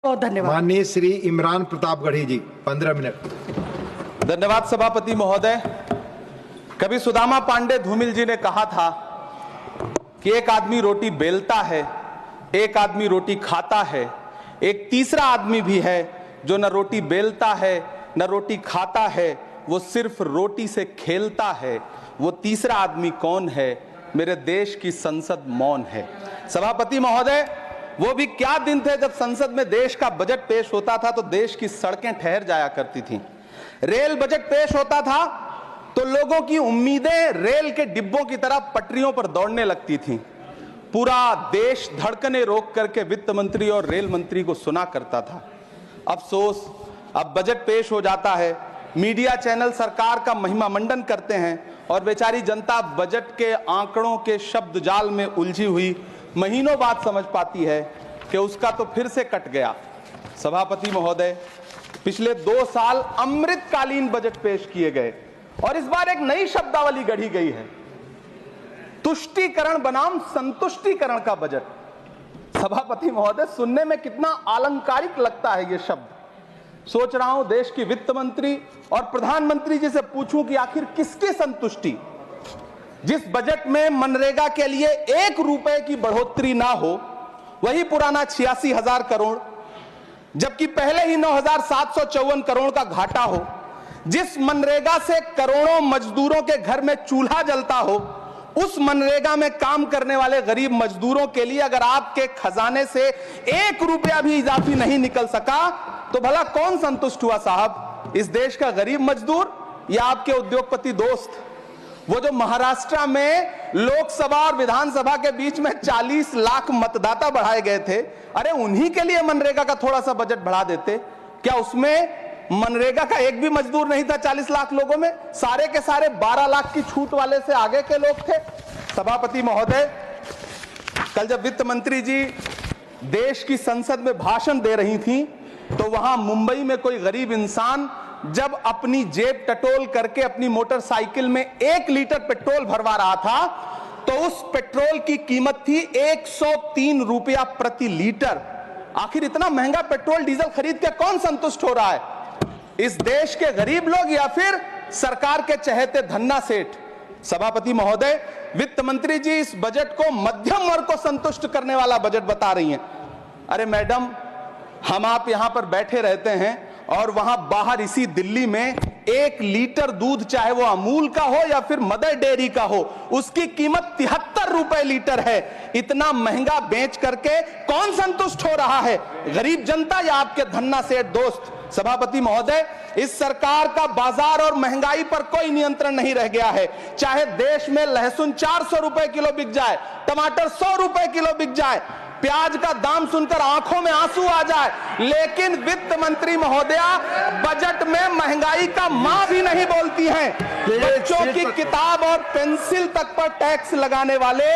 बहुत धन्यवाद। माननीय श्री इमरान प्रतापगढ़ी जी 15 मिनट। धन्यवाद सभापति महोदय। कभी सुदामा पांडे धूमिल जी ने कहा था कि एक आदमी रोटी बेलता है, एक आदमी रोटी खाता है, एक तीसरा आदमी भी है जो न रोटी बेलता है न रोटी खाता है, वो सिर्फ रोटी से खेलता है। वो तीसरा आदमी कौन है? मेरे देश की संसद मौन है। सभापति महोदय, वो भी क्या दिन थे जब संसद में देश का बजट पेश होता था तो देश की सड़कें ठहर जाया करती थीं। रेल बजट पेश होता था तो लोगों की उम्मीदें रेल के डिब्बों की तरह पटरियों पर दौड़ने लगती थीं। पूरा देश धड़कने रोक करके वित्त मंत्री और रेल मंत्री को सुना करता था। अफसोस, अब बजट पेश हो जाता है, मीडिया चैनल सरकार का महिमा मंडन करते हैं और बेचारी जनता बजट के आंकड़ों के शब्द जाल में उलझी हुई महीनों बाद समझ पाती है कि उसका तो फिर से कट गया। सभापति महोदय, पिछले 2 साल अमृतकालीन बजट पेश किए गए और इस बार एक नई शब्दावली गढ़ी गई है, तुष्टीकरण बनाम संतुष्टीकरण का बजट। सभापति महोदय, सुनने में कितना अलंकारिक लगता है ये शब्द। सोच रहा हूं देश की वित्त मंत्री और प्रधानमंत्री जी से पूछूं कि आखिर किसकी संतुष्टि? जिस बजट में मनरेगा के लिए 1 रुपए की बढ़ोतरी ना हो, वही पुराना 86,000 करोड़, जबकि पहले ही 9,754 करोड़ का घाटा हो, जिस मनरेगा से करोड़ों मजदूरों के घर में चूल्हा जलता हो, उस मनरेगा में काम करने वाले गरीब मजदूरों के लिए अगर आपके खजाने से 1 रुपया भी इजाफी नहीं निकल सका तो भला कौन संतुष्ट हुआ साहब? इस देश का गरीब मजदूर या आपके उद्योगपति दोस्त? वो जो महाराष्ट्र में लोकसभा और विधानसभा के बीच में 40 लाख मतदाता बढ़ाए गए थे, अरे उन्हीं के लिए मनरेगा का थोड़ा सा बजट बढ़ा देते। क्या उसमें मनरेगा का एक भी मजदूर नहीं था 40 लाख लोगों में? सारे के सारे 12 लाख की छूट वाले से आगे के लोग थे। सभापति महोदय, कल जब वित्त मंत्री जी देश की संसद में भाषण दे रही थी तो वहां मुंबई में कोई गरीब इंसान जब अपनी जेब टटोल करके अपनी मोटरसाइकिल में 1 लीटर पेट्रोल भरवा रहा था तो उस पेट्रोल की कीमत थी 103 रुपया प्रति लीटर। आखिर इतना महंगा पेट्रोल डीजल खरीद के कौन संतुष्ट हो रहा है? इस देश के गरीब लोग या फिर सरकार के चहेते धन्ना सेठ? सभापति महोदय, वित्त मंत्री जी इस बजट को मध्यम वर्ग को संतुष्ट करने वाला बजट बता रही हैं। अरे मैडम, हम आप यहां पर बैठे रहते हैं और वहां बाहर इसी दिल्ली में 1 लीटर दूध, चाहे वो अमूल का हो या फिर मदर डेयरी का हो, उसकी कीमत 73 रुपए लीटर है। इतना महंगा बेच करके कौन संतुष्ट हो रहा है? गरीब जनता या आपके धन्ना सेठ दोस्त? सभापति महोदय, इस सरकार का बाजार और महंगाई पर कोई नियंत्रण नहीं रह गया है। चाहे देश में लहसुन 400 रुपए किलो बिक जाए, टमाटर 100 रुपए किलो बिक जाए, प्याज का दाम सुनकर आंखों में आंसू आ जाए, लेकिन वित्त मंत्री महोदया बजट में महंगाई का मां भी नहीं बोलती हैं। बच्चों की किताब और पेंसिल तक पर टैक्स लगाने वाले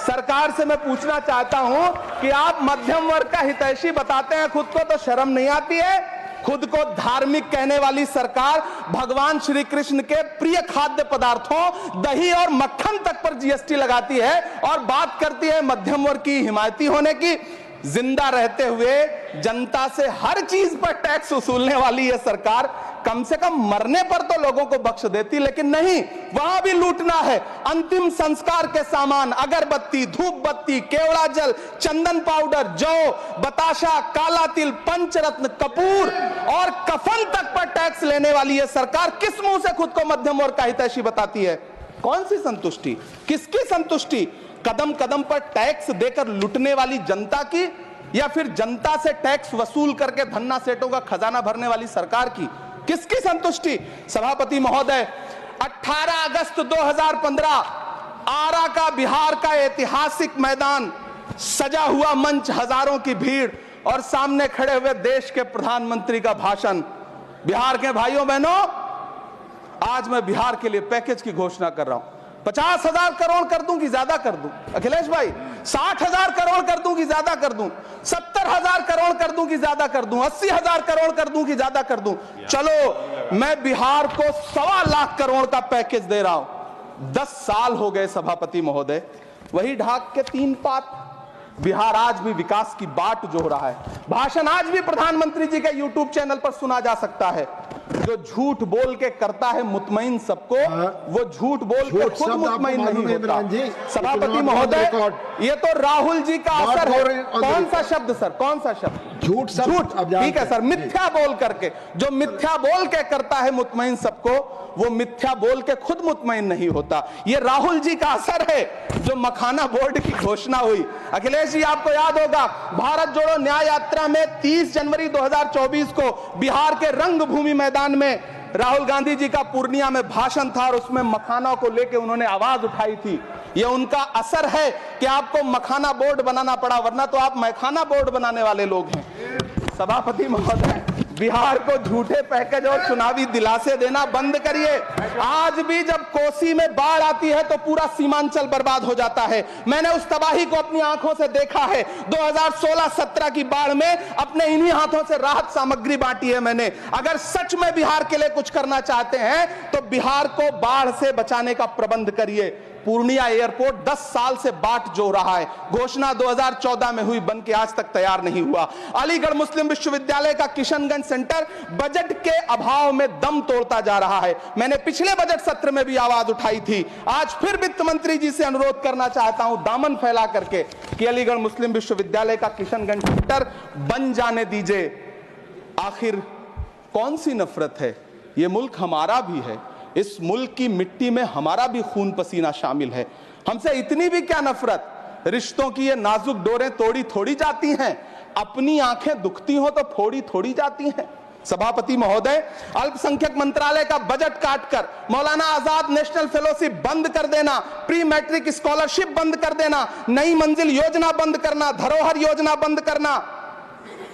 सरकार से मैं पूछना चाहता हूं कि आप मध्यम वर्ग का हितैषी बताते हैं खुद को, तो शर्म नहीं आती है? खुद को धार्मिक कहने वाली सरकार भगवान श्री कृष्ण के प्रिय खाद्य पदार्थों दही और मक्खन तक पर जीएसटी लगाती है और बात करती है मध्यम वर्ग की हिमायती होने की। जिंदा रहते हुए जनता से हर चीज पर टैक्स वसूलने वाली यह सरकार कम से कम मरने पर तो लोगों को बख्श देती, लेकिन नहीं, वहां भी लूटना है। अंतिम संस्कार के सामान, अगरबत्ती, धूप बत्ती, केवड़ा जल, चंदन पाउडर, जौ, बताशा, काला तिल, पंचरत्न, कपूर और कफन तक पर टैक्स लेने वाली यह सरकार किस मुंह से खुद को मध्यम वर्ग का हितैषी बताती है? कौन सी संतुष्टि? किसकी संतुष्टि? कदम कदम पर टैक्स देकर लुटने वाली जनता की या फिर जनता से टैक्स वसूल करके धन्ना सेठों का खजाना भरने वाली सरकार की? किसकी संतुष्टि? सभापति महोदय, 18 अगस्त 2015 आरा का बिहार का ऐतिहासिक मैदान, सजा हुआ मंच, हजारों की भीड़ और सामने खड़े हुए देश के प्रधानमंत्री का भाषण। बिहार के भाइयों बहनों, आज मैं बिहार के लिए पैकेज की घोषणा कर रहा हूं। 50,000 करोड़ कर दूं कि ज्यादा कर दूं? अखिलेश भाई, 60,000 करोड़ कर दूं कि ज्यादा कर दूं? 70,000 करोड़ कर दूं कि ज्यादा कर दूं? 80,000 करोड़ कर दूं कि ज्यादा कर दूं? चलो, मैं बिहार को 1.25 लाख करोड़ का पैकेज दे रहा हूं। 10 साल हो गए सभापति महोदय, वही ढाक के 3 पात, बिहार आज भी विकास की बाट जोह रहा है। भाषण आज भी प्रधानमंत्री जी के यूट्यूब चैनल पर सुना जा सकता है। जो झूठ बोल के करता है मुतमईन सबको, वो झूठ बोल के खुद मुतमईन नहीं होता। सभापति महोदय, ये तो राहुल जी का असर है। कौन सा शब्द सर, कौन सा शब्द? झूठ। ठीक है सर, मिथ्या बोल करके, जो मिथ्या बोल के करता है मुतमईन सबको, वो मिथ्या बोल के खुद मुतमईन नहीं होता। ये राहुल जी का असर है। जो मखाना बोर्ड की घोषणा हुई, अखिलेश जी आपको याद होगा, भारत जोड़ो न्याय यात्रा में 30 जनवरी 2024 को बिहार के रंगभूमि मैदान में राहुल गांधी जी का पूर्णिया में भाषण था और उसमें मखाना को लेकर उन्होंने आवाज उठाई थी। ये उनका असर है कि आपको मखाना बोर्ड बनाना पड़ा, वरना तो आप मैखाना बोर्ड बनाने वाले लोग हैं। सभापति महोदय, बिहार को झूठे पैकेज और चुनावी दिलासे देना बंद करिए। आज भी जब कोसी में बाढ़ आती है तो पूरा सीमांचल बर्बाद हो जाता है। मैंने उस तबाही को अपनी आंखों से देखा है। 2016-17 की बाढ़ में अपने इन्हीं हाथों से राहत सामग्री बांटी है मैंने। अगर सच में बिहार के लिए कुछ करना चाहते हैं तो बिहार को बाढ़ से बचाने का प्रबंध करिए। पूर्णिया एयरपोर्ट 10 साल से बाट जो रहा है, घोषणा 2014 में हुई, बन के आज तक तैयार नहीं हुआ। अलीगढ़ मुस्लिम विश्वविद्यालय का किशनगंज सेंटर बजट के अभाव में दम तोड़ता जा रहा है। मैंने पिछले बजट सत्र में भी आवाज उठाई थी। आज फिर वित्त मंत्री जी से अनुरोध करना चाहता हूं, दामन फैला करके, कि अलीगढ़ मुस्लिम विश्वविद्यालय का किशनगंज सेंटर बन जाने दीजिए। आखिर कौन सी नफरत है? यह मुल्क हमारा भी है, इस मुल्क की मिट्टी में हमारा भी खून पसीना शामिल है। हमसे इतनी भी क्या नफरत? रिश्तों की ये नाजुक डोरें तोड़ी थोड़ी जाती हैं, अपनी आंखें दुखती हो तो फोड़ी थोड़ी जाती हैं। सभापति महोदय, अल्पसंख्यक मंत्रालय का बजट काटकर मौलाना आजाद नेशनल फेलोशिप बंद कर देना, प्री मैट्रिक स्कॉलरशिप बंद कर देना, नई मंजिल योजना बंद करना, धरोहर योजना बंद करना।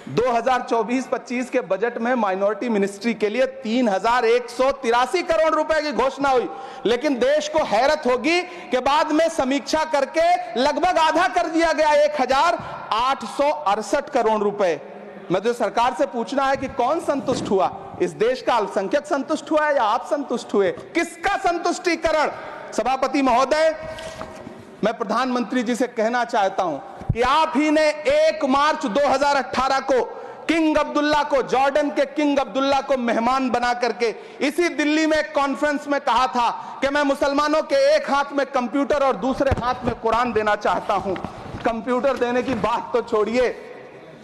2024-25 के बजट में माइनॉरिटी मिनिस्ट्री के लिए 3183 करोड़ रुपए की घोषणा हुई, लेकिन देश को हैरत होगी कि बाद में समीक्षा करके लगभग आधा कर दिया गया, 1868 करोड़ रुपए। मुझे सरकार से पूछना है कि कौन संतुष्ट हुआ? इस देश का अल्पसंख्यक संतुष्ट हुआ है या आप संतुष्ट हुए? किसका संतुष्टिकरण? सभापति महोदय, मैं प्रधानमंत्री जी से कहना चाहता हूं कि आप ही ने 1 मार्च 2018 को किंग अब्दुल्ला को, जॉर्डन के किंग अब्दुल्ला को मेहमान बना करके इसी दिल्ली में एक कॉन्फ्रेंस में कहा था कि मैं मुसलमानों के एक हाथ में कंप्यूटर और दूसरे हाथ में कुरान देना चाहता हूं। कंप्यूटर देने की बात तो छोड़िए,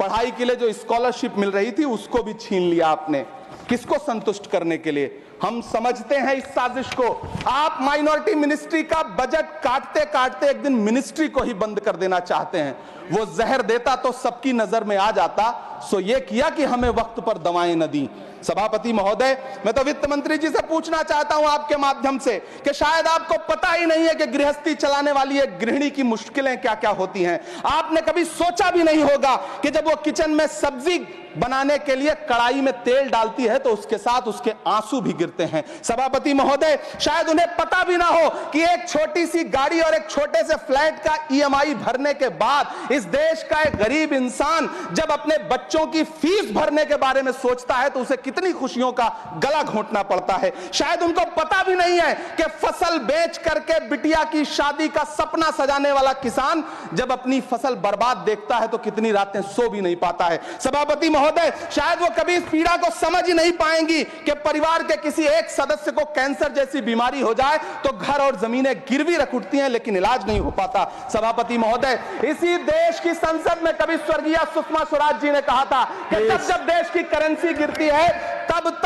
पढ़ाई के लिए जो स्कॉलरशिप मिल रही थी उसको भी छीन लिया आपने। किसको संतुष्ट करने के लिए? हम समझते हैं इस साजिश को। आप माइनॉरिटी मिनिस्ट्री का बजट काटते काटते एक दिन मिनिस्ट्री को ही बंद कर देना चाहते हैं। वो जहर देता तो सबकी नजर में आ जाता, सो ये किया कि हमें वक्त पर दवाएं न दी। सभापति महोदय, मैं तो वित्त मंत्री जी से पूछना चाहता हूं आपके माध्यम से कि शायद आपको पता ही नहीं है कि गृहस्थी चलाने वाली एक गृहिणी की मुश्किलें क्या क्या होती हैं। आपने कभी सोचा भी नहीं होगा कि जब वो किचन में सब्जी बनाने के लिए कढ़ाई में तेल डालती है तो उसके साथ उसके आंसू भी गिरते हैं। सभापति महोदय, शायद उन्हें पता भी ना हो कि एक छोटी सी गाड़ी और एक छोटे से फ्लैट का EMI भरने के बाद इस देश का एक गरीब इंसान जब अपने बच्चों की फीस भरने के बारे में सोचता है तो उसे कितनी खुशियों का गला घोंटना पड़ता है। शायद उनको पता भी नहीं है कि फसल बेच करके बिटिया की शादी का सपना सजाने वाला किसान जब अपनी फसल बर्बाद देखता है तो कितनी रातें सो भी नहीं पाता है। सभापति महोदय, शायद वो कभी इस पीड़ा को समझ ही नहीं पाएंगी कि परिवार के किसी एक सदस्य को कैंसर जैसी बीमारी हो जाए तो घर और जमीनें गिरवी रख उठती हैं लेकिन इलाज नहीं हो पाता। सभापति महोदय, इसी देश की संसद में कभी स्वर्गीय सुषमा स्वराज जी ने कहा था कि जब देश की करेंसी गिरती है तब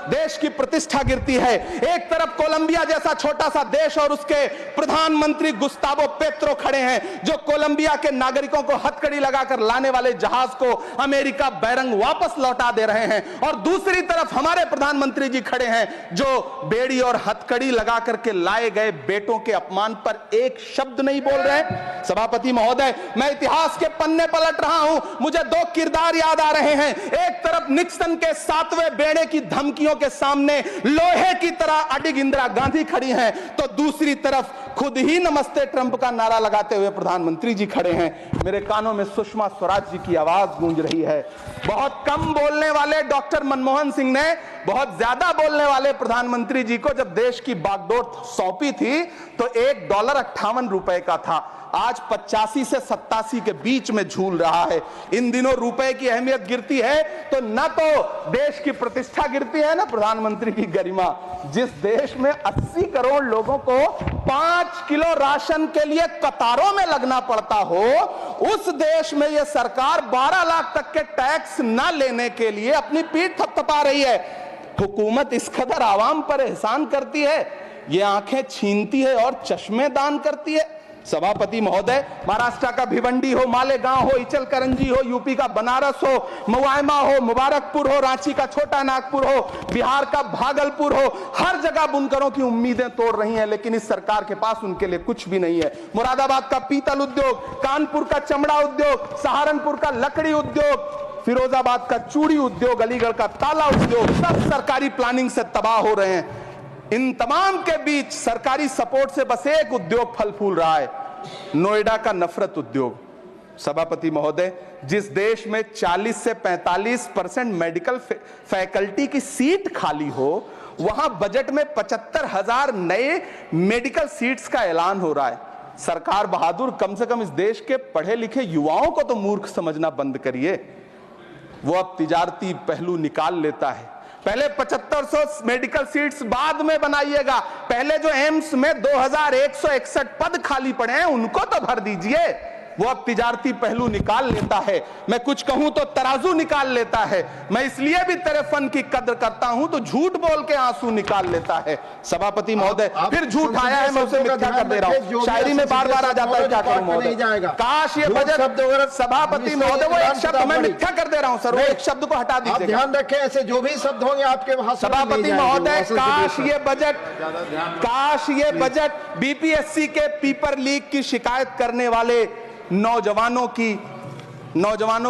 देश की प्रतिष्ठा गिरती है। एक तरफ कोलंबिया जैसा छोटा सा देश और उसके प्रधानमंत्री गुस्तावो पेत्रो खड़े हैं जो कोलंबिया के नागरिकों को हथकड़ी लगाकर लाने वाले जहाज को अमेरिका बैरंग वापस लौटा दे रहे हैं, और दूसरी तरफ हमारे प्रधानमंत्री जी खड़े हैं जो बेड़ी और हथकड़ी लगा करके लाए गए बेटों के अपमान पर एक शब्द नहीं बोल रहे। सभापति महोदय, मैं इतिहास के पन्ने पलट रहा हूं, मुझे 2 किरदार याद आ रहे हैं। एक तरफ निक्सन के 7वें बेड़े की धमकियों के सामने लोहे की तरह अडिग इंदिरा गांधी खड़ी हैं, तो दूसरी तरफ खुद ही नमस्ते ट्रंप का नारा लगाते हुए प्रधानमंत्री जी खड़े हैं। मेरे कानों में सुषमा स्वराज जी की आवाज गूंज रही है। बहुत कम बोलने वाले डॉक्टर मनमोहन सिंह ने बहुत ज्यादा बोलने वाले प्रधानमंत्री जी को जब देश की बागडोर सौंपी थी तो $1 58 का था। आज 85 से 87 के बीच में झूल रहा है। इन दिनों रुपए की अहमियत गिरती है तो न तो देश की प्रतिष्ठा गिरती है ना प्रधानमंत्री की गरिमा। जिस देश में 80 करोड़ लोगों को 5 किलो राशन के लिए कतारों में लगना पड़ता हो, उस देश में यह सरकार 12 लाख तक के टैक्स न लेने के लिए अपनी पीठ थपथपा रही है। हुकूमत इस कदर आवाम पर एहसान करती है, ये आंखें छीनती है और चश्मे दान करती है। सभापति महोदय, महाराष्ट्र का भिवंडी हो, मालेगांव हो, इचलकरंजी हो, यूपी का बनारस हो, मुआयमा हो, मुबारकपुर हो, रांची का छोटा नागपुर हो, बिहार का भागलपुर हो, हर जगह बुनकरों की उम्मीदें तोड़ रही हैं, लेकिन इस सरकार के पास उनके लिए कुछ भी नहीं है। मुरादाबाद का पीतल उद्योग, कानपुर का चमड़ा उद्योग, सहारनपुर का लकड़ी उद्योग, फिरोजाबाद का चूड़ी उद्योग, अलीगढ़ का ताला उद्योग, सब सरकारी प्लानिंग से तबाह हो रहे हैं। इन तमाम के बीच सरकारी सपोर्ट से बस एक उद्योग फल फूल रहा है, नोएडा का नफरत उद्योग। सभापति महोदय, जिस देश में 40 से 45% मेडिकल फैकल्टी की सीट खाली हो, वहां बजट में 75,000 नए मेडिकल सीट्स का ऐलान हो रहा है। सरकार बहादुर, कम से कम इस देश के पढ़े लिखे युवाओं को तो मूर्ख समझना बंद करिए। वो अब तिजारती पहलू निकाल लेता है। पहले 7500 मेडिकल सीट्स बाद में बनाइएगा, पहले जो एम्स में 2161 पद खाली पड़े हैं उनको तो भर दीजिए। वो अब तिजारती पहलू निकाल लेता है। मैं कुछ कहूं तो तराजू निकाल लेता है। मैं इसलिए भी तेरे फन की कद्र करता हूं तो झूठ बोल के आंसू निकाल लेता है। सभापति महोदय, फिर झूठ आया है, मैं उसे मिथ्या कर दे रहा हूं। शायरी में बार बार आ जाता है, क्या करूं महोदय। काश ये बजट, सभापति महोदय, वो एक शब्द मैं मिथ्या कर दे रहा हूं सर, वो एक शब्द को हटा दीजिए। ध्यान रखें, ऐसे जो भी शब्द होंगे आपके वहां। सभापति महोदय, काश ये बजट बीपीएससी के पेपर लीक की शिकायत करने वाले नौजवानों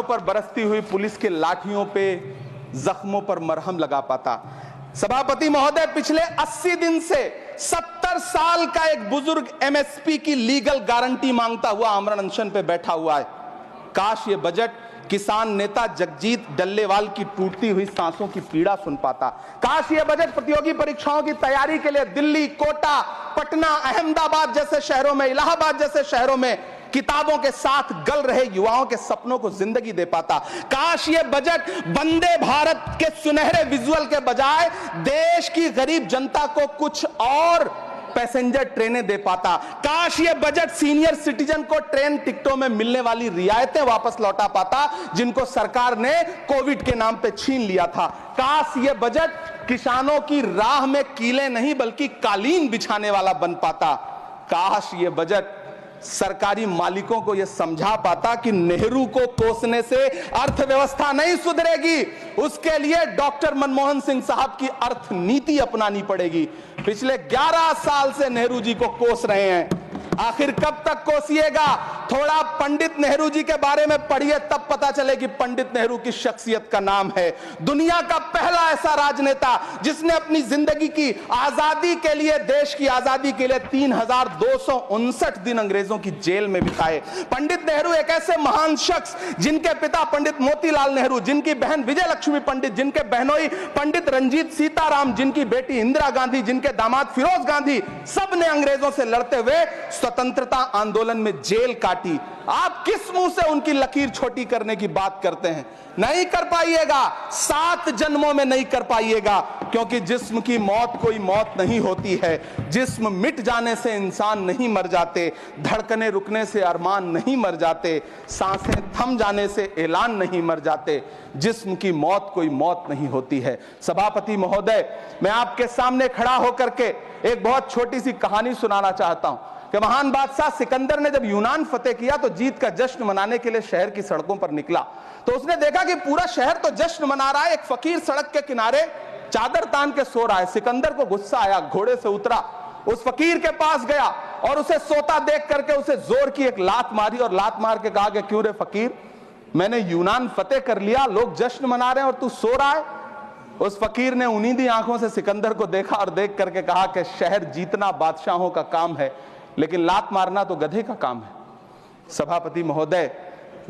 पर बरसती हुई पुलिस के लाठियों पे, जख्मों पर मरहम लगा पाता। सभापति महोदय, पिछले 80 दिन से 70 साल का एक बुजुर्ग एमएसपी की लीगल गारंटी मांगता हुआ आमरण अनशन पे बैठा हुआ है। काश ये बजट किसान नेता जगजीत डल्लेवाल की टूटती हुई सांसों की पीड़ा सुन पाता। काश ये बजट प्रतियोगी परीक्षाओं की तैयारी के लिए दिल्ली, कोटा, पटना, अहमदाबाद जैसे शहरों में, इलाहाबाद जैसे शहरों में किताबों के साथ गल रहे युवाओं के सपनों को जिंदगी दे पाता। काश ये बजट वंदे भारत के सुनहरे विजुअल के बजाय देश की गरीब जनता को कुछ और पैसेंजर ट्रेनें दे पाता। काश ये बजट सीनियर सिटीजन को ट्रेन टिकटों में मिलने वाली रियायतें वापस लौटा पाता, जिनको सरकार ने कोविड के नाम पे छीन लिया था। काश ये बजट किसानों की राह में कीले नहीं बल्कि कालीन बिछाने वाला बन पाता। काश ये बजट सरकारी मालिकों को यह समझा पाता कि नेहरू को कोसने से अर्थव्यवस्था नहीं सुधरेगी, उसके लिए डॉक्टर मनमोहन सिंह साहब की अर्थ नीति अपनानी पड़ेगी। पिछले 11 साल से नेहरू जी को कोस रहे हैं, आखिर कब तक कोसिएगा। थोड़ा पंडित नेहरू जी के बारे में पढ़िए, तब पता चले कि पंडित नेहरू की शख्सियत का नाम है। दुनिया का पहला ऐसा राजनेता जिसने अपनी जिंदगी की आजादी के लिए, देश की आजादी के लिए 3259 दिन अंग्रेजों की जेल में बिताए। पंडित नेहरू एक ऐसे महान शख्स जिनके पिता पंडित मोतीलाल नेहरू, जिनकी बहन विजय लक्ष्मी पंडित, जिनके बहनोई पंडित रंजीत सीताराम, जिनकी बेटी इंदिरा गांधी, जिनके दामाद फिरोज गांधी, सब ने अंग्रेजों से लड़ते हुए स्वतंत्रता आंदोलन में जेल काटी। आप किस मुंह से उनकी लकीर छोटी करने की बात करते हैं? नहीं कर पाइएगा, 7 जन्मों में नहीं कर पाइएगा, क्योंकि जिस्म की मौत कोई मौत नहीं होती है। जिस्म मिट जाने से इंसान नहीं मर जाते, धड़कने रुकने से अरमान नहीं मर जाते, सांसें थम जाने से ऐलान नहीं मर जाते। जिस्म की मौत कोई मौत नहीं होती है। सभापति महोदय, मैं आपके सामने खड़ा होकर के एक बहुत छोटी सी कहानी सुनाना चाहता हूं कि महान बादशाह सिकंदर ने जब यूनान फतेह किया तो जीत का जश्न मनाने के लिए शहर की सड़कों पर निकला, तो उसने देखा कि पूरा शहर तो जश्न मना रहा है, एक फकीर सड़क के किनारे चादर तान के सो रहा है। सिकंदर को गुस्सा आया, घोड़े से उतरा, उस फकीर के पास गया और उसे सोता देख करके उसे जोर की एक लात मारी और लात मार के कहा कि क्यों रे फकीर, मैंने यूनान फतेह कर लिया, लोग जश्न मना रहे हैं और तू सो रहा है। उस फकीर ने उन्नीदी आंखों से सिकंदर को देखा और देख करके कहा कि शहर जीतना बादशाहों का काम है, लेकिन लात मारना तो गधे का काम है। सभापति महोदय,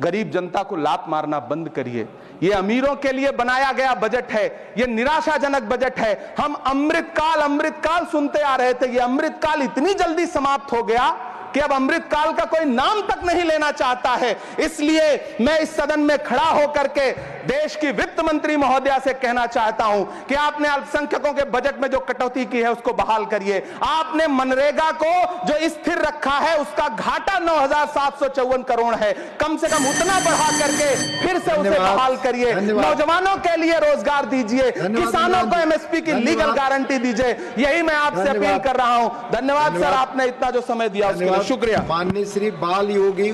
गरीब जनता को लात मारना बंद करिए। यह अमीरों के लिए बनाया गया बजट है, यह निराशाजनक बजट है। हम अमृतकाल सुनते आ रहे थे, यह अमृतकाल इतनी जल्दी समाप्त हो गया कि अब अमृत काल का कोई नाम तक नहीं लेना चाहता है। इसलिए मैं इस सदन में खड़ा होकर के देश की वित्त मंत्री महोदया से कहना चाहता हूं कि आपने अल्पसंख्यकों के बजट में जो कटौती की है उसको बहाल करिए। आपने मनरेगा को जो स्थिर रखा है उसका घाटा 9,754 करोड़ है, कम से कम उतना बढ़ा करके फिर से उसे बहाल करिए। नौजवानों के लिए रोजगार दीजिए, किसानों को एमएसपी की लीगल गारंटी दीजिए। यही मैं आपसे अपील कर रहा हूं। धन्यवाद सर, आपने इतना जो समय दिया उसके लिए शुक्रिया। माननीय श्री बाल योगी